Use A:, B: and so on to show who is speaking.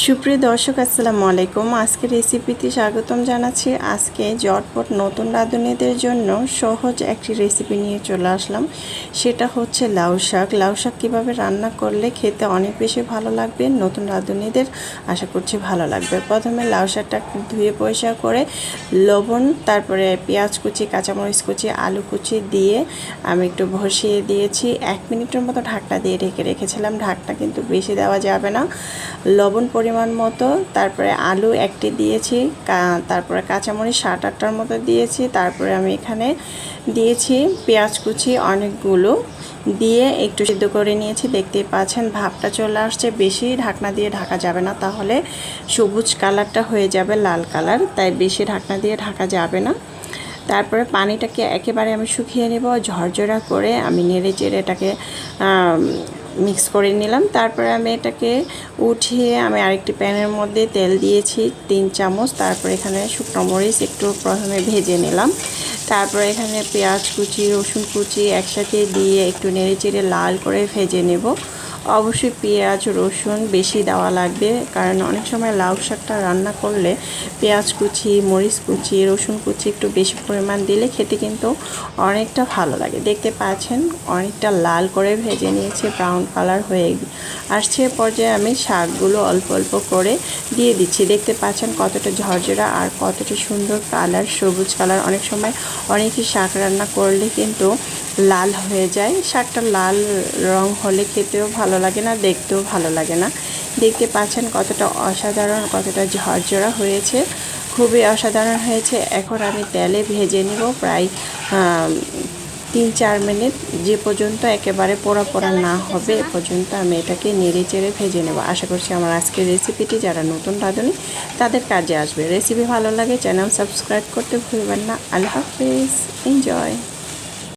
A: সুপ্রিয় দর্শক আসসালামু আলাইকুম। আজকে রেসিপিতে স্বাগতম জানাচ্ছি। আজকে ঝটপট নতুন রাঁধুনিদের জন্য সহজ একটি রেসিপি নিয়ে চলে আসলাম। সেটা হচ্ছে লাউ শাক। লাউ শাক কীভাবে রান্না করলে খেতে অনেক বেশি ভালো লাগবে, নতুন রাঁধুনিদের আশা করছি ভালো লাগবে। প্রথমে লাউ শাকটা ধুয়ে পরিষ্কার করে লবণ, তারপরে পেঁয়াজ কুচি, কাঁচামরিচ কুচি, আলু কুচি দিয়ে আমি একটু বসিয়ে দিয়েছি। 1 মিনিটের মতো ঢাকনা দিয়ে ঢেকে রেখেছিলাম। ঢাকনা কিন্তু বেশি দেওয়া যাবে না। লবণ পরিমাণ মতো, তারপরে আলু একটি দিয়েছি, তারপরে কাঁচামরিচ 7-8টার মতো দিয়েছি। তারপরে আমি এখানে দিয়েছি পেঁয়াজ কুচি অনেকগুলো দিয়ে একটু সিদ্ধ করে নিয়েছি। দেখতেই পাচ্ছেন ভাপটা চলে আসছে। বেশি ঢাকনা দিয়ে ঢাকা যাবে না, তাহলে সবুজ কালারটা হয়ে যাবে লাল কালার, তাই বেশি ঢাকনা দিয়ে ঢাকা যাবে না। তারপরে পানিটাকে একেবারে আমি শুকিয়ে নেব, ঝরঝরা করে আমি নেড়ে চেড়ে এটাকে মিক্স করে নিলাম। তারপরে আমি এটাকে উঠিয়ে আমি আরেকটি প্যানের মধ্যে তেল দিয়েছি 3 চামচ। তারপরে এখানে শুকনো মরিচ একটু প্রথমে ভেজে নিলাম। তারপরে এখানে পেঁয়াজ কুচি, রসুন কুচি একসাথে দিয়ে একটু নেড়ে চেড়ে লাল করে ভেজে নেব। অবশ্যই পেঁয়াজ রসুন বেশি দেওয়া লাগবে, কারণ অনেক সময় লাউ শাকটা রান্না করলে পেঁয়াজ কুচি, মরিচ কুচি, রসুন কুচি একটু বেশি পরিমাণ দিলে খেতে কিন্তু অনেকটা ভালো লাগে। দেখতে পাচ্ছেন অনেকটা লাল করে ভেজে নিয়েছে, ব্রাউন কালার হয়ে আসছে। পর্যায়ে আমি শাকগুলো অল্প অল্প করে দিয়ে দিচ্ছি। দেখতে পাচ্ছেন কতটা ঝরঝরা আর কতটা সুন্দর কালার, সবুজ কালার। অনেক সময় অনেকই শাক রান্না করলে কিন্তু লাল হয়ে যায়। শাকটা লাল রং হলে খেতেও ভালো লাগে না, দেখতেও ভালো লাগে না। দেখতে পাচ্ছেন কতটা অসাধারণ, কতটা ঝরঝরা হয়েছে, খুবই অসাধারণ হয়েছে। এখন আমি তেলে ভেজে নেব প্রায় 3-4 মিনিট, যে পর্যন্ত একেবারে পোড়া পোড়া না হবে এ পর্যন্ত আমি এটাকে নেড়ে চেড়ে ভেজে নেব। আশা করছি আমার আজকের রেসিপিটি যারা নতুন রাঁধুনি তাদের কাজে আসবে। রেসিপি ভালো লাগে চ্যানেল সাবস্ক্রাইব করতে ভুলবেন না। আল্লাহ হাফেজ, এনজয়।